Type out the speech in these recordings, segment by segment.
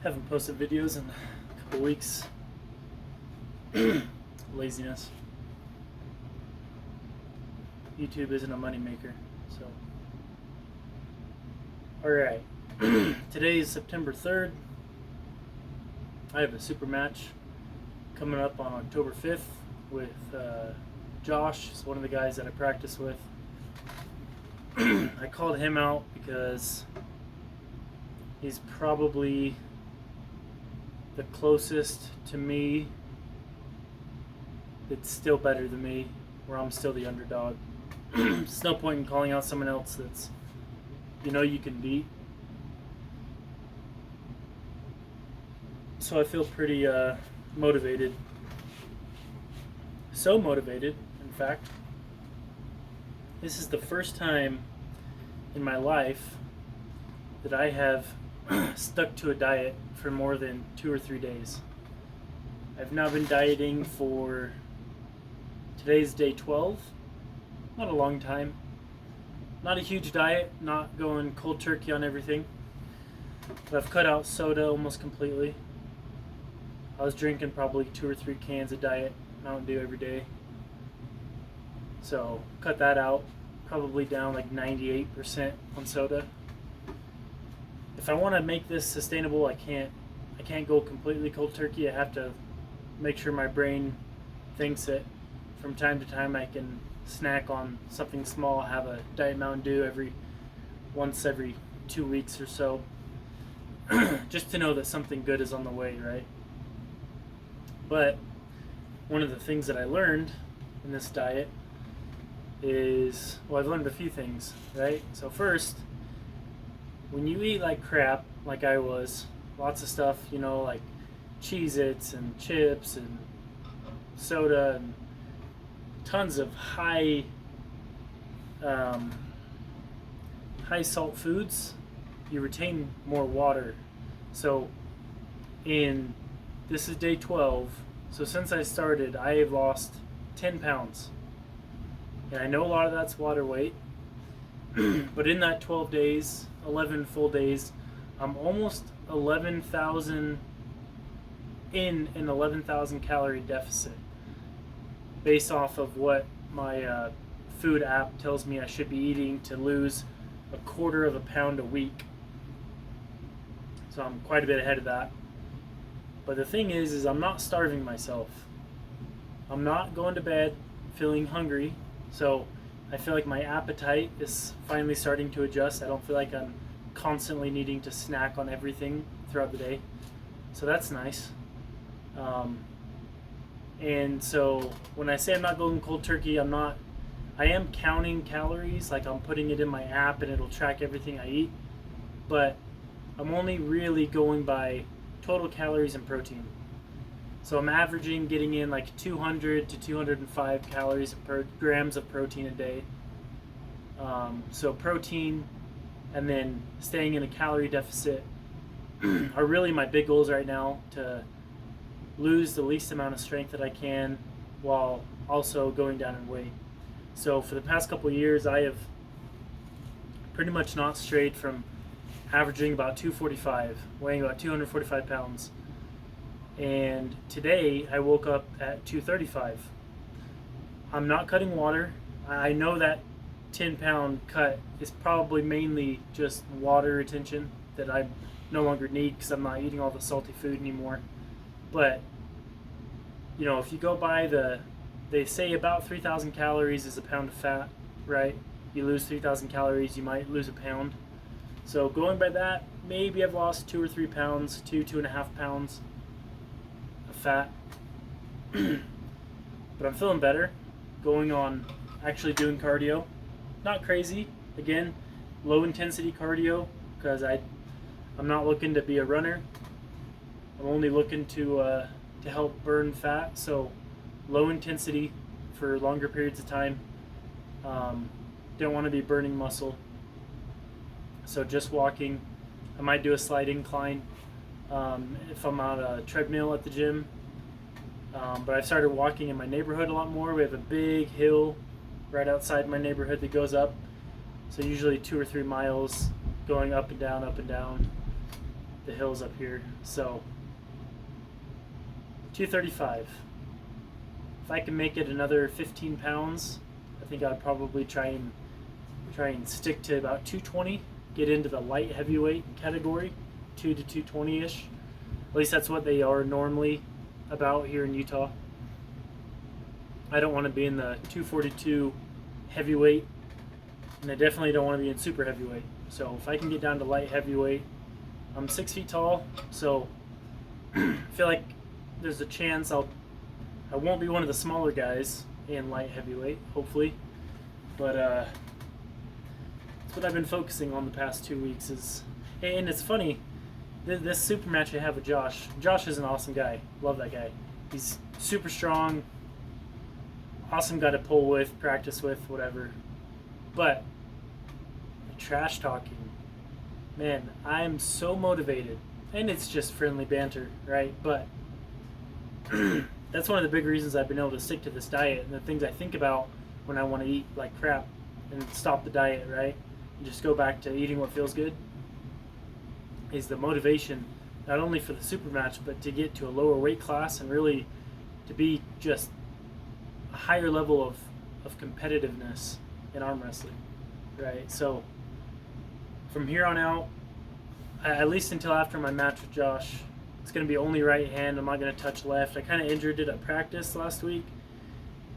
Haven't posted videos in a couple weeks. Laziness. YouTube isn't a moneymaker, so. Alright. Today is September 3rd. I have a super match coming up on October 5th with Josh. He's one of the guys that I practice with. I called him out because he's probably the closest to me that's still better than me, where I'm still the underdog. There's no point in calling out someone else that's you can beat. So I feel pretty motivated. So motivated, in fact. This is the first time in my life that I have stuck to a diet for more than 2 or 3 days. I've now been dieting for, today's day 12, not a long time. Not a huge diet, not going cold turkey on everything. But I've cut out soda almost completely. I was drinking probably 2 or 3 cans of Diet Mountain Dew every day. So cut that out, probably down like 98% on soda. If I want to make this sustainable, I can't go completely cold turkey. I have to make sure my brain thinks that from time to time I can snack on something small, have a Diet Mountain Dew once every 2 weeks or so. Just to know that something good is on the way, right? But one of the things that I learned in this diet is, well, I've learned a few things, right? So first, when you eat like crap, like I was, lots of stuff, like Cheez-Its and chips and soda and tons of high salt foods, you retain more water. So this is day 12, so since I started, I have lost 10 pounds. And I know a lot of that's water weight, but in that 12 days, 11 full days, I'm almost 11,000 in an 11,000 calorie deficit based off of what my food app tells me I should be eating to lose 1/4 pound a week. So I'm quite a bit ahead of that. But the thing is I'm not starving myself. I'm not going to bed feeling hungry. So I feel like my appetite is finally starting to adjust. I don't feel like I'm constantly needing to snack on everything throughout the day. So that's nice. And so when I say I'm not going cold turkey, I am counting calories, like I'm putting it in my app and it'll track everything I eat. But I'm only really going by total calories and protein. So I'm averaging getting in like 200 to 205 calories per grams of protein a day. So protein and then staying in a calorie deficit are really my big goals right now, to lose the least amount of strength that I can while also going down in weight. So for the past couple of years, I have pretty much not strayed from averaging about 245, weighing about 245 pounds. And today I woke up at 235. I'm not cutting water. I know that 10-pound cut is probably mainly just water retention that I no longer need because I'm not eating all the salty food anymore. But if you go by they say about 3,000 calories is a pound of fat, right? You lose 3,000 calories, you might lose a pound. So going by that, maybe I've lost 2 or 3 pounds, 2.5 pounds of fat. But I'm feeling better going on actually doing cardio. Not crazy, again, low intensity cardio, because I'm not looking to be a runner. I'm only looking to help burn fat, so low intensity for longer periods of time. Don't want to be burning muscle. So just walking. I might do a slight incline if I'm on a treadmill at the gym. But I've started walking in my neighborhood a lot more. We have a big hill right outside my neighborhood that goes up. So usually 2 or 3 miles going up and down the hills up here. So 235. If I can make it another 15 pounds, I think I'd probably try and stick to about 220, get into the light heavyweight category, 2 to 220-ish. At least that's what they are normally about here in Utah. I don't want to be in the 242 heavyweight, and I definitely don't want to be in super heavyweight. So if I can get down to light heavyweight, I'm 6 feet tall, so I feel like there's a chance I won't be one of the smaller guys in light heavyweight, hopefully. But that's what I've been focusing on the past 2 weeks. And it's funny, this super match I have with Josh. Josh is an awesome guy. Love that guy. He's super strong, awesome guy to pull with, practice with, whatever. But the trash talking, man, I'm so motivated. And it's just friendly banter, right? But that's one of the big reasons I've been able to stick to this diet, and the things I think about when I want to eat like crap and stop the diet, right? And just go back to eating what feels good, is the motivation, not only for the super match, but to get to a lower weight class and really to be just a higher level of competitiveness in arm wrestling, right? So from here on out, at least until after my match with Josh, it's going to be only right hand. I'm not going to touch left. I kind of injured it at practice last week.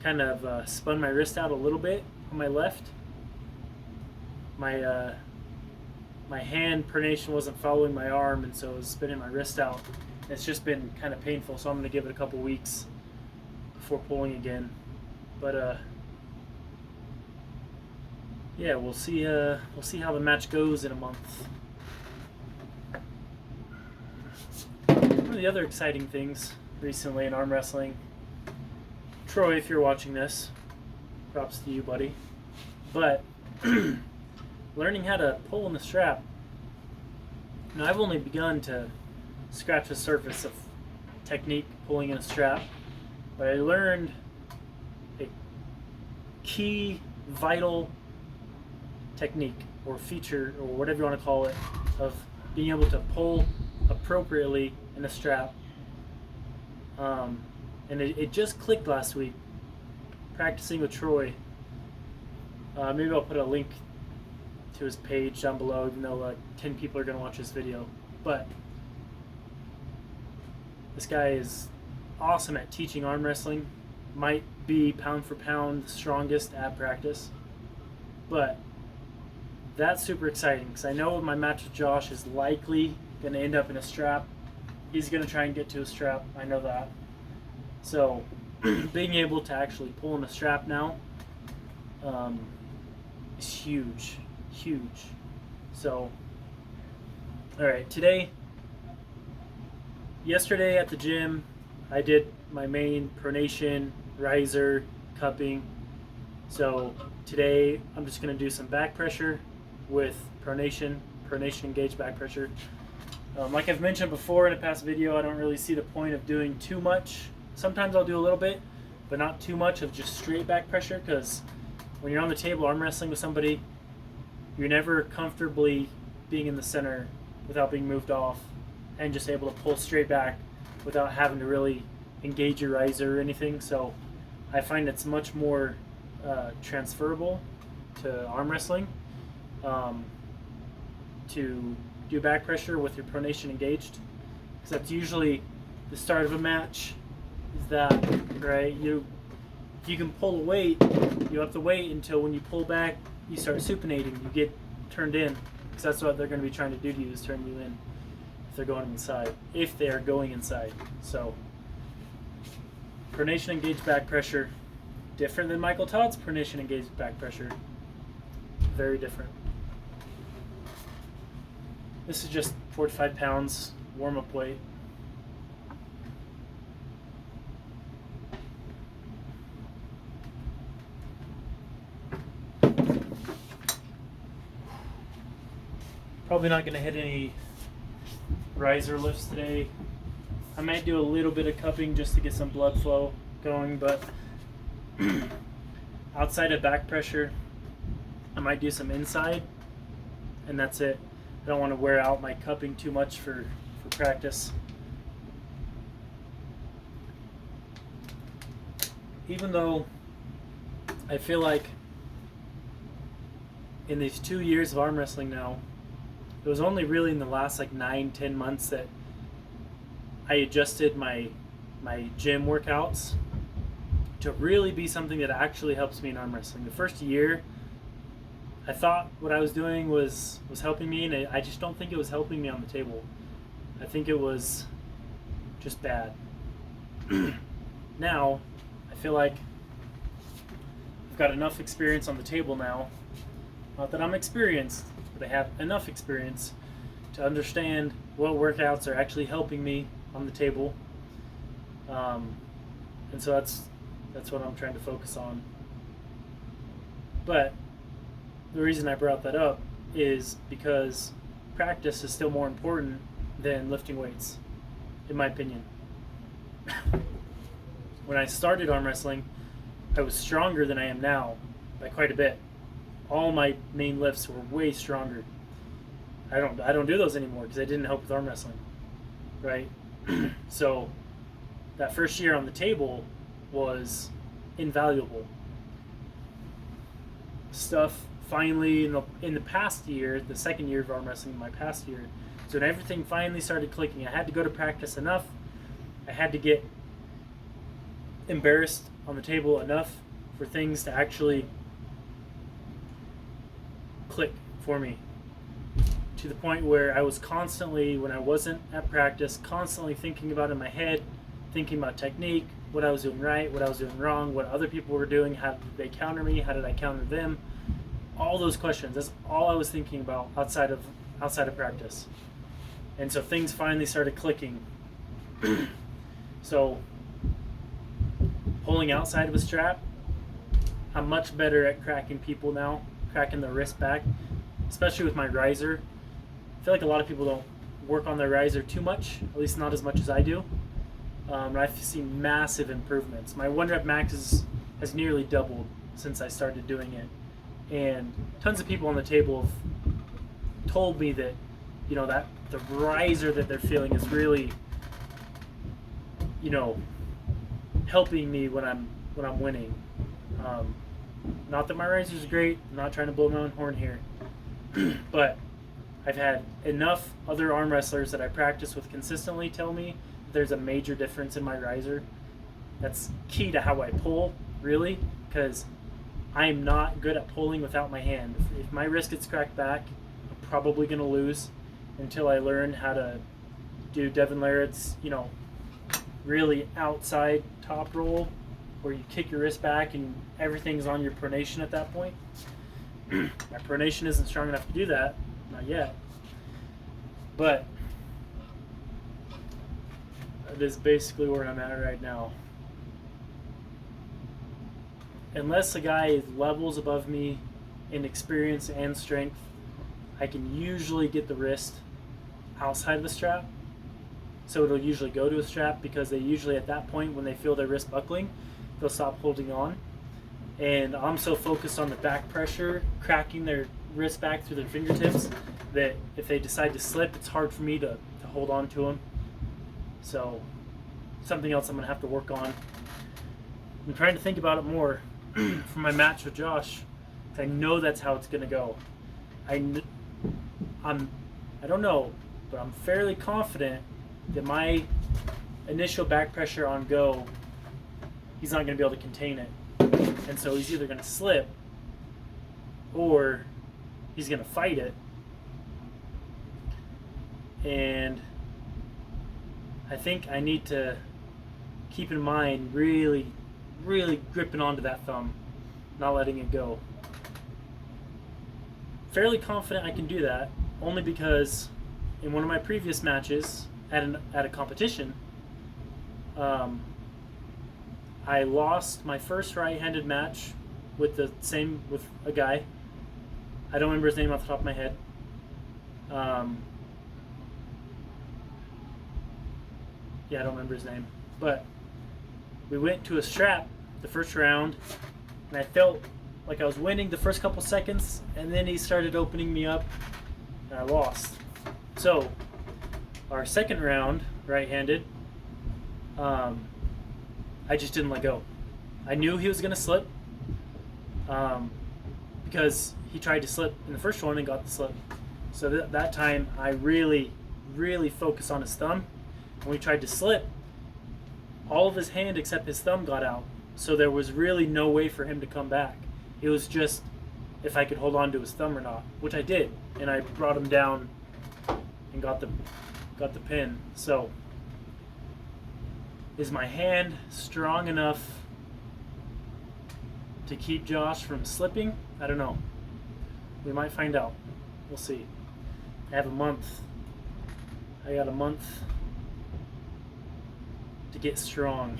Kind of spun my wrist out a little bit on my left. My hand pronation wasn't following my arm, and so it was spinning my wrist out. It's just been kind of painful, so I'm going to give it a couple weeks before pulling again. But yeah, we'll see how the match goes in a month. One of the other exciting things recently in arm wrestling, Troy, if you're watching this, props to you, buddy, but learning how to pull in the strap. Now, I've only begun to scratch the surface of technique pulling in a strap, but I learned a key, vital technique or feature or whatever you want to call it of being able to pull appropriately in a strap. And it just clicked last week practicing with Troy. Maybe I'll put a link to his page down below, even though like 10 people are going to watch this video. But this guy is awesome at teaching arm wrestling. Might be pound for pound the strongest at practice. But that's super exciting because I know my match with Josh is likely going to end up in a strap. He's going to try and get to a strap. I know that. So being able to actually pull in a strap now is huge. Huge. So, alright, yesterday at the gym, I did my main pronation, riser, cupping. So today I'm just going to do some back pressure with pronation engaged back pressure. Like I've mentioned before in a past video, I don't really see the point of doing too much. Sometimes I'll do a little bit, but not too much of just straight back pressure, because when you're on the table arm wrestling with somebody, you're never comfortably being in the center without being moved off and just able to pull straight back without having to really engage your riser or anything. So I find it's much more transferable to arm wrestling to do back pressure with your pronation engaged, because that's usually the start of a match. Is that right? You can pull a weight, you have to wait until when you pull back, you start supinating, you get turned in, because that's what they're going to be trying to do to you, is turn you in if they're going inside, if they are going inside. So pronation engaged back pressure, different than Michael Todd's pronation engaged back pressure. Very different. This is just 45 pounds warm-up weight. Probably not going to hit any riser lifts today. I might do a little bit of cupping just to get some blood flow going, but outside of back pressure, I might do some inside, and that's it. I don't want to wear out my cupping too much for practice. Even though I feel like in these 2 years of arm wrestling now, it was only really in the last like 9-10 months that I adjusted my gym workouts to really be something that actually helps me in arm wrestling. The first year, I thought what I was doing was helping me, and I just don't think it was helping me on the table. I think it was just bad. Now, I feel like I've got enough experience on the table now. Not that I'm experienced, but I have enough experience to understand what workouts are actually helping me on the table. And so that's what I'm trying to focus on. But the reason I brought that up is because practice is still more important than lifting weights, in my opinion. When I started arm wrestling, I was stronger than I am now by quite a bit. All my main lifts were way stronger. I don't do those anymore because I didn't help with arm wrestling, right? So that first year on the table was invaluable. Stuff finally in the past year, the second year of arm wrestling, my past year, so when everything finally started clicking, I had to go to practice enough. I had to get embarrassed on the table enough for things to actually click for me, to the point where I was constantly, when I wasn't at practice, constantly thinking about in my head, thinking about technique, what I was doing right, what I was doing wrong, what other people were doing, how did they counter me, how did I counter them, all those questions. That's all I was thinking about outside of practice. And so things finally started clicking. So pulling outside of a strap, I'm much better at cracking people now, cracking the wrist back, especially with my riser. I feel like a lot of people don't work on their riser too much, at least not as much as I do. I've seen massive improvements. My 1 rep max has nearly doubled since I started doing it. And tons of people on the table have told me that, that the riser that they're feeling is really, helping me when I'm winning. Not that my riser is great. I'm not trying to blow my own horn here, but I've had enough other arm wrestlers that I practice with consistently tell me there's a major difference in my riser. That's key to how I pull, really, because I'm not good at pulling without my hand. If my wrist gets cracked back, I'm probably going to lose until I learn how to do Devin Laird's, really outside top roll, where you kick your wrist back and everything's on your pronation at that point. My pronation isn't strong enough to do that, not yet. But that is basically where I'm at right now. Unless a guy is levels above me in experience and strength, I can usually get the wrist outside of the strap. So it'll usually go to a strap, because they usually at that point, when they feel their wrist buckling, they'll stop holding on. And I'm so focused on the back pressure, cracking their wrist back through their fingertips, that if they decide to slip, it's hard for me to hold on to them. So something else I'm going to have to work on. I'm trying to think about it more for my match with Josh. I know that's how it's going to go. I don't know, but I'm fairly confident that my initial back pressure on go, he's not going to be able to contain it. And so he's either going to slip or he's going to fight it. And I think I need to keep in mind really, really gripping onto that thumb, not letting it go. Fairly confident I can do that, only because in one of my previous matches at a competition, I lost my first right-handed match with a guy. I don't remember his name off the top of my head. I don't remember his name. But we went to a strap the first round, and I felt like I was winning the first couple seconds, and then he started opening me up, and I lost. So our second round, right-handed, I just didn't let go. I knew he was going to slip, because he tried to slip in the first one and got the slip. So that time I really focused on his thumb. When we tried to slip, all of his hand except his thumb got out. So there was really no way for him to come back. It was just if I could hold on to his thumb or not, which I did, and I brought him down and got the pin. So is my hand strong enough to keep Josh from slipping? I don't know. We might find out. We'll see. I have a month. I got a month to get strong.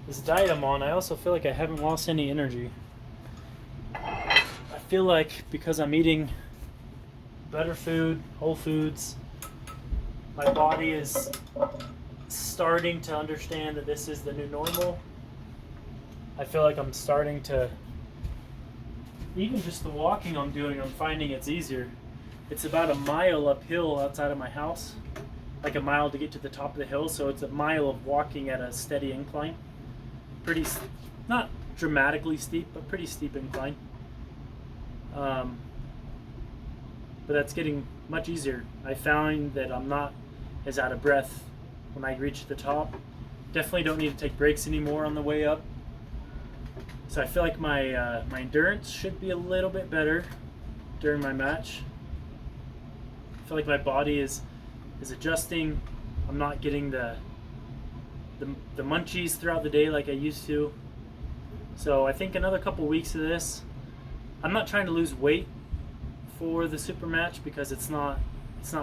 This diet I'm on, I also feel like I haven't lost any energy. I feel like because I'm eating better food, whole foods, my body is starting to understand that this is the new normal. I feel like I'm starting to, even just the walking I'm doing, I'm finding it's easier. It's about a mile uphill outside of my house, like a mile to get to the top of the hill, so it's a mile of walking at a steady incline. Pretty, not dramatically steep, but pretty steep incline. But that's getting much easier. I found that I'm not as out of breath when I reach the top. Definitely don't need to take breaks anymore on the way up. So I feel like my endurance should be a little bit better during my match. I feel like my body is adjusting. I'm not getting the munchies throughout the day like I used to. So I think another couple weeks of this. I'm not trying to lose weight for the super match because it's not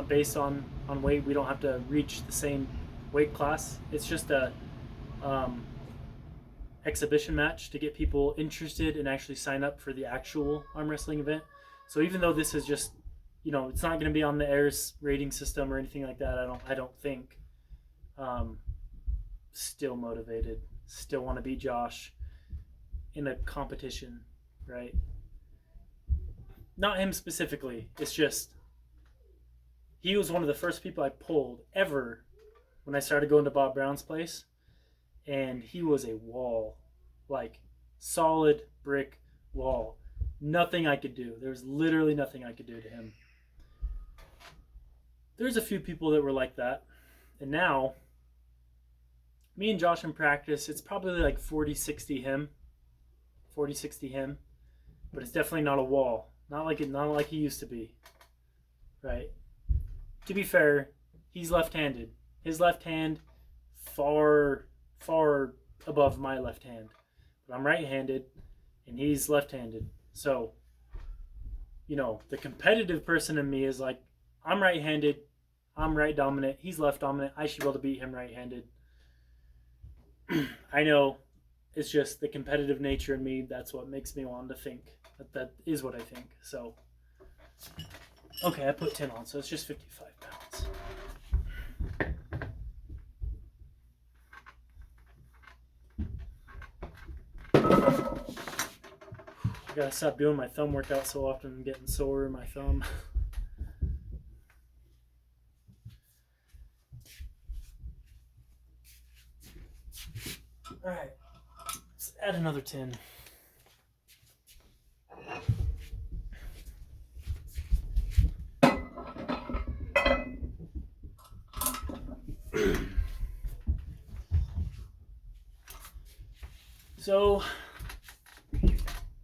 based on weight. We don't have to reach the same weight class. It's just a exhibition match to get people interested and actually sign up for the actual arm wrestling event. So even though this is just, it's not going to be on the AIRS rating system or anything like that, I don't think. Still motivated, still want to beat Josh in a competition, right? Not him specifically, it's just he was one of the first people I pulled ever when I started going to Bob Brown's place, and he was a wall, like solid brick wall. Nothing I could do. There was literally nothing I could do to him. There's a few people that were like that, and now me and Josh in practice, it's probably like 40-60 him, but it's definitely not a wall. Not like he used to be, right? To be fair, he's left-handed. His left hand far above my left hand. But I'm right-handed, and he's left-handed. So, the competitive person in me is like, I'm right-handed, I'm right dominant, he's left dominant, I should be able to beat him right-handed. I know it's just the competitive nature in me. That's what makes me want to think that is what I think. So, okay, I put 10 on, so it's just 55 pounds. I gotta stop doing my thumb workout so often. I'm getting sore in my thumb. All right, let's add another 10. So,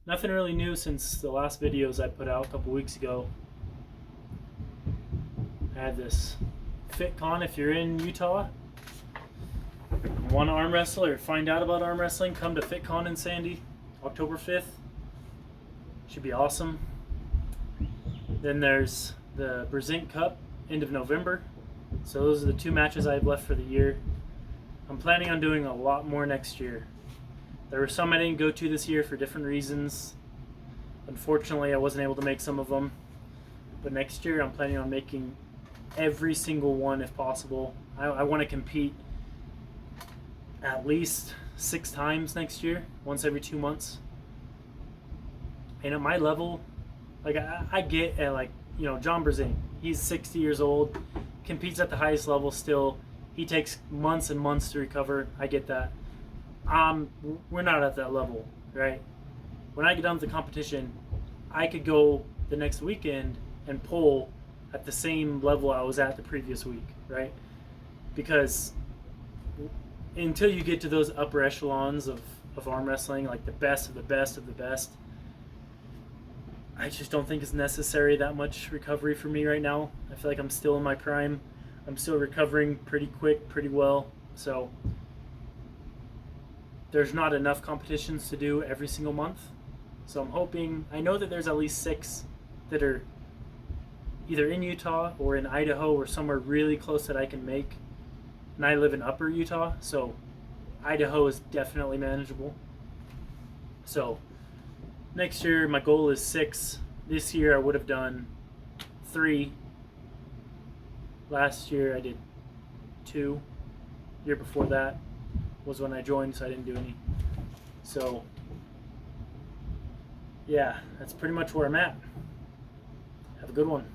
nothing really new since the last videos I put out a couple weeks ago. I had this FitCon. If you're in Utah, want to arm wrestle or find out about arm wrestling, come to FitCon in Sandy, October 5th. Should be awesome. Then there's the Brezink Cup, end of November. So those are the 2 matches I have left for the year. I'm planning on doing a lot more next year. There were some I didn't go to this year for different reasons. Unfortunately, I wasn't able to make some of them. But next year, I'm planning on making every single one if possible. I want to compete at least 6 times next year, once every 2 months. And at my level, like I get at like, you know, John Brzezina, he's 60 years old, competes at the highest level still. He takes months and months to recover. I get that. We're not at that level, right? When I get done with the competition, I could go the next weekend and pull at the same level I was at the previous week, right? Because until you get to those upper echelons of arm wrestling, like the best of the best of the best, I just don't think it's necessary that much recovery for me right now. I feel like I'm still in my prime. I'm still recovering pretty quick, pretty well. So there's not enough competitions to do every single month. So I'm hoping, I know that there's at least 6 that are either in Utah or in Idaho or somewhere really close that I can make. And I live in Upper Utah, so Idaho is definitely manageable. So next year my goal is 6. This year I would have done 3. Last year I did 2. Year before that was when I joined, so I didn't do any. So yeah, that's pretty much where I'm at. Have a good one.